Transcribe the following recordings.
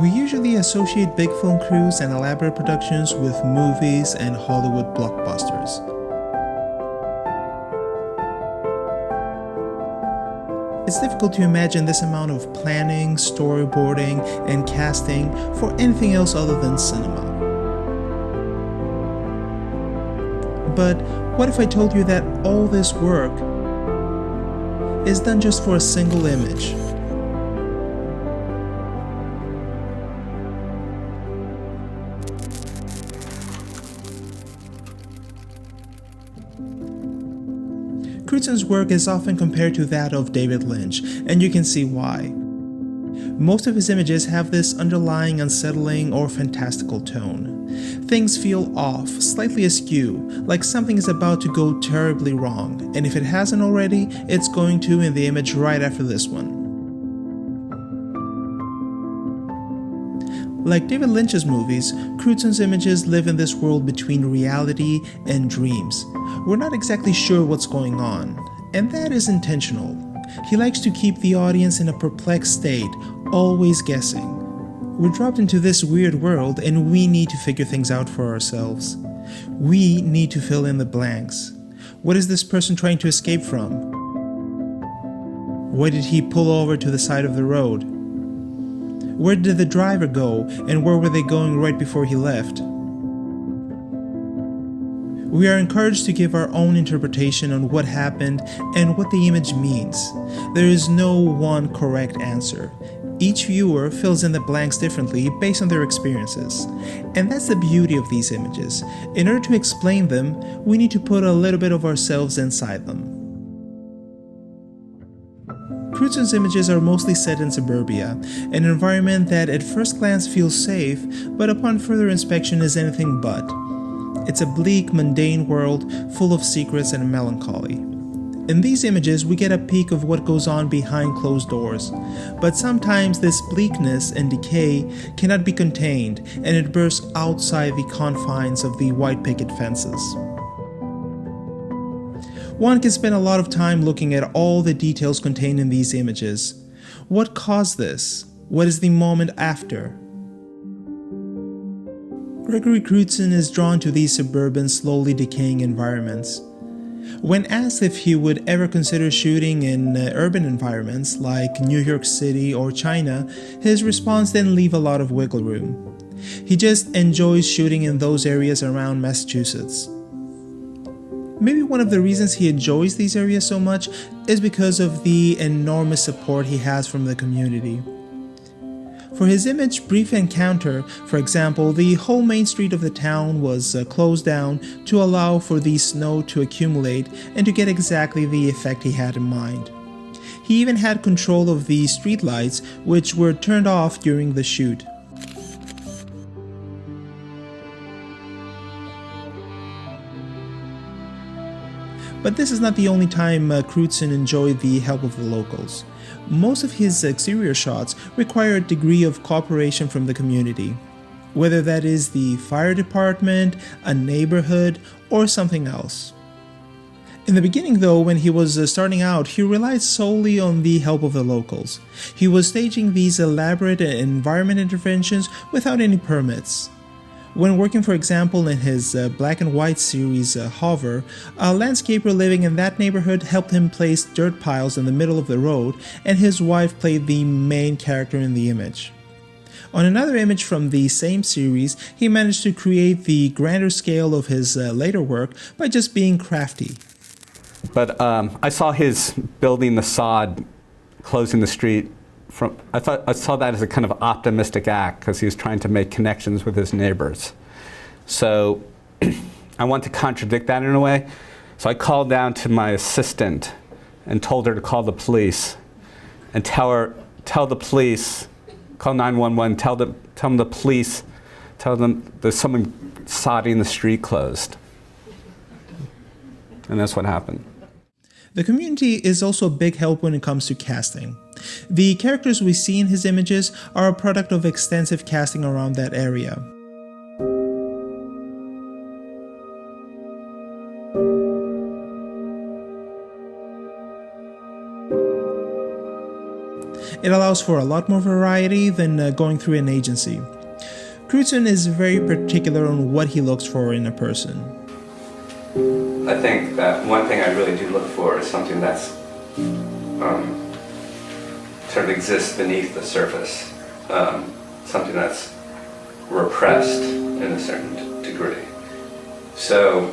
We usually associate big film crews and elaborate productions with movies and Hollywood blockbusters. It's difficult to imagine this amount of planning, storyboarding, and casting for anything else other than cinema. But what if I told you that all this work is done just for a single image? Crewdson's work is often compared to that of David Lynch, and you can see why. Most of his images have this underlying unsettling or fantastical tone. Things feel off, slightly askew, like something is about to go terribly wrong, and if it hasn't already, it's going to in the image right after this one. Like David Lynch's movies, Crewdson's images live in this world between reality and dreams. We're not exactly sure what's going on, and that is intentional. He likes to keep the audience in a perplexed state, always guessing. We're dropped into this weird world and we need to figure things out for ourselves. We need to fill in the blanks. What is this person trying to escape from? Why did he pull over to the side of the road? Where did the driver go, and where were they going right before he left? We are encouraged to give our own interpretation on what happened and what the image means. There is no one correct answer. Each viewer fills in the blanks differently based on their experiences. And that's the beauty of these images. In order to explain them, we need to put a little bit of ourselves inside them. Crewdson's images are mostly set in suburbia, an environment that at first glance feels safe, but upon further inspection is anything but. It's a bleak, mundane world full of secrets and melancholy. In these images, we get a peek of what goes on behind closed doors, but sometimes this bleakness and decay cannot be contained, and it bursts outside the confines of the white picket fences. One can spend a lot of time looking at all the details contained in these images. What caused this? What is the moment after? Gregory Crewdson is drawn to these suburban, slowly decaying environments. When asked if he would ever consider shooting in urban environments like New York City or China, his response didn't leave a lot of wiggle room. He just enjoys shooting in those areas around Massachusetts. Maybe one of the reasons he enjoys these areas so much is because of the enormous support he has from the community. For his image Brief Encounter, for example, the whole main street of the town was closed down to allow for the snow to accumulate and to get exactly the effect he had in mind. He even had control of the streetlights, which were turned off during the shoot. But this is not the only time Crewdson enjoyed the help of the locals. Most of his exterior shots require a degree of cooperation from the community, whether that is the fire department, a neighborhood, or something else. In the beginning though, when he was starting out, he relied solely on the help of the locals. He was staging these elaborate environment interventions without any permits. When working, for example, in his black and white series Hover, a landscaper living in that neighborhood helped him place dirt piles in the middle of the road, and his wife played the main character in the image. On another image from the same series, he managed to create the grander scale of his later work by just being crafty. But I saw his building the sod, closing the street. I saw that as a kind of optimistic act because he was trying to make connections with his neighbors. So I want to contradict that in a way. So I called down to my assistant and told her to call the police and tell the police, call 911, tell them the police, tell them there's someone sodding the street closed. And that's what happened. The community is also a big help when it comes to casting. The characters we see in his images are a product of extensive casting around that area. It allows for a lot more variety than going through an agency. Crewdson is very particular on what he looks for in a person. I think that one thing I really do look for is something that's sort of exists beneath the surface, something that's repressed in a certain degree. So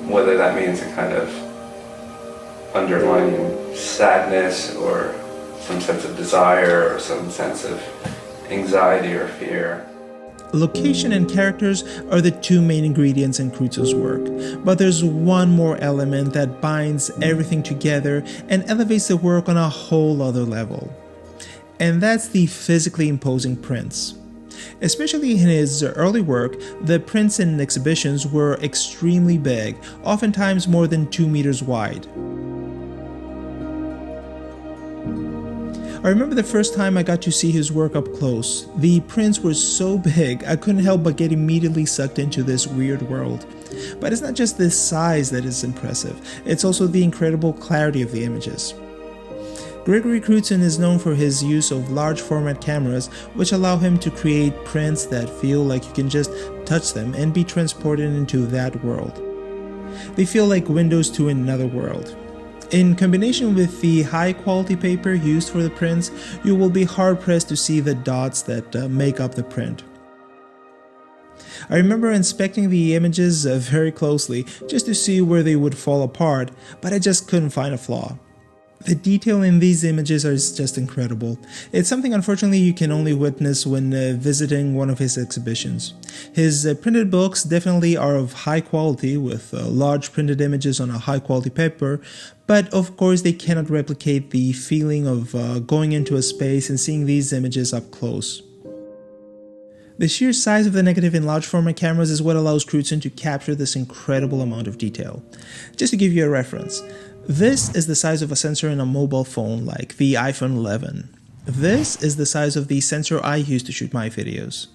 whether that means a kind of underlying sadness or some sense of desire or some sense of anxiety or fear. Location and characters are the two main ingredients in Crewdson's work, but there's one more element that binds everything together and elevates the work on a whole other level. And that's the physically imposing prints. Especially in his early work, the prints in exhibitions were extremely big, oftentimes more than 2 meters wide. I remember the first time I got to see his work up close. The prints were so big, I couldn't help but get immediately sucked into this weird world. But it's not just the size that is impressive, it's also the incredible clarity of the images. Gregory Crewdson is known for his use of large format cameras, which allow him to create prints that feel like you can just touch them and be transported into that world. They feel like windows to another world. In combination with the high quality paper used for the prints, you will be hard pressed to see the dots that make up the print. I remember inspecting the images very closely just to see where they would fall apart, but I just couldn't find a flaw. The detail in these images is just incredible. It's something unfortunately you can only witness when visiting one of his exhibitions. His printed books definitely are of high quality with large printed images on a high quality paper, but of course they cannot replicate the feeling of going into a space and seeing these images up close. The sheer size of the negative in large format cameras is what allows Crewdson to capture this incredible amount of detail. Just to give you a reference, this is the size of a sensor in a mobile phone like the iPhone 11. This is the size of the sensor I use to shoot my videos.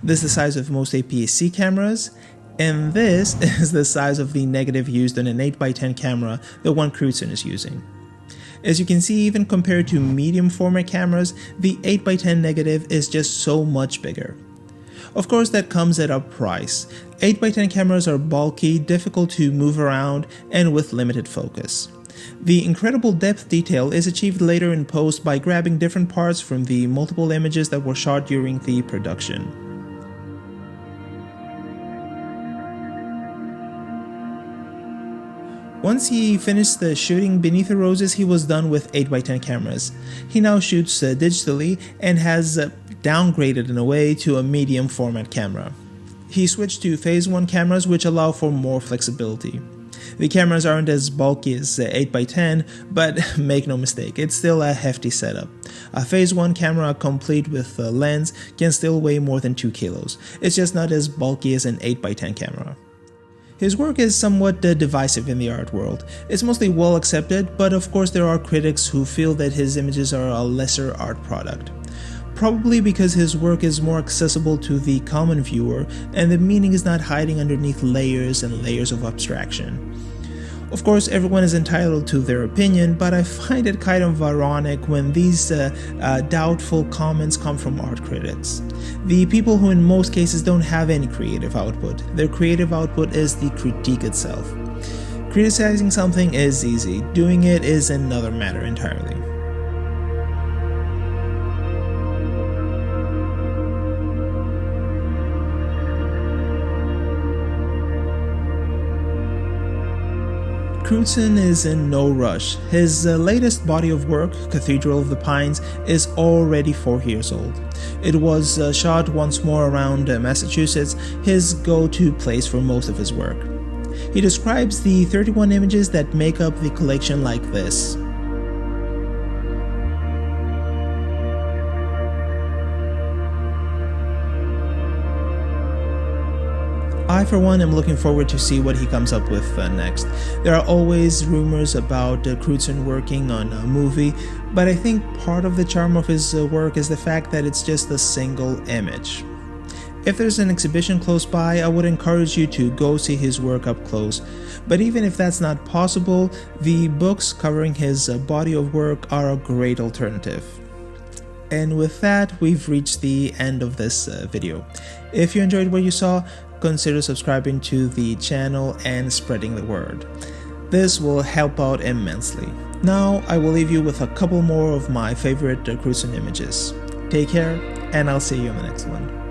This is the size of most APS-C cameras, and this is the size of the negative used on an 8x10 camera, the one Crewdson is using. As you can see, even compared to medium format cameras, the 8x10 negative is just so much bigger. Of course, that comes at a price. 8x10 cameras are bulky, difficult to move around, and with limited focus. The incredible depth detail is achieved later in post by grabbing different parts from the multiple images that were shot during the production. Once he finished the shooting Beneath the Roses, he was done with 8x10 cameras. He now shoots digitally and has downgraded in a way to a medium format camera. He switched to Phase 1 cameras, which allow for more flexibility. The cameras aren't as bulky as 8x10, but make no mistake, it's still a hefty setup. A Phase 1 camera complete with a lens can still weigh more than 2 kilos. It's just not as bulky as an 8x10 camera. His work is somewhat divisive in the art world. It's mostly well accepted, but of course there are critics who feel that his images are a lesser art product. Probably because his work is more accessible to the common viewer and the meaning is not hiding underneath layers and layers of abstraction. Of course, everyone is entitled to their opinion, but I find it kind of ironic when these doubtful comments come from art critics. The people who in most cases don't have any creative output. Their creative output is the critique itself. Criticizing something is easy, doing it is another matter entirely. Crewdson is in no rush. His latest body of work, Cathedral of the Pines, is already 4 years old. It was shot once more around Massachusetts, his go-to place for most of his work. He describes the 31 images that make up the collection like this. I, for one, am looking forward to see what he comes up with next. There are always rumors about Crewdson working on a movie, but I think part of the charm of his work is the fact that it's just a single image. If there's an exhibition close by, I would encourage you to go see his work up close. But even if that's not possible, the books covering his body of work are a great alternative. And with that, we've reached the end of this video. If you enjoyed what you saw, consider subscribing to the channel and spreading the word. This will help out immensely. Now, I will leave you with a couple more of my favorite Crewdson images. Take care, and I'll see you in the next one.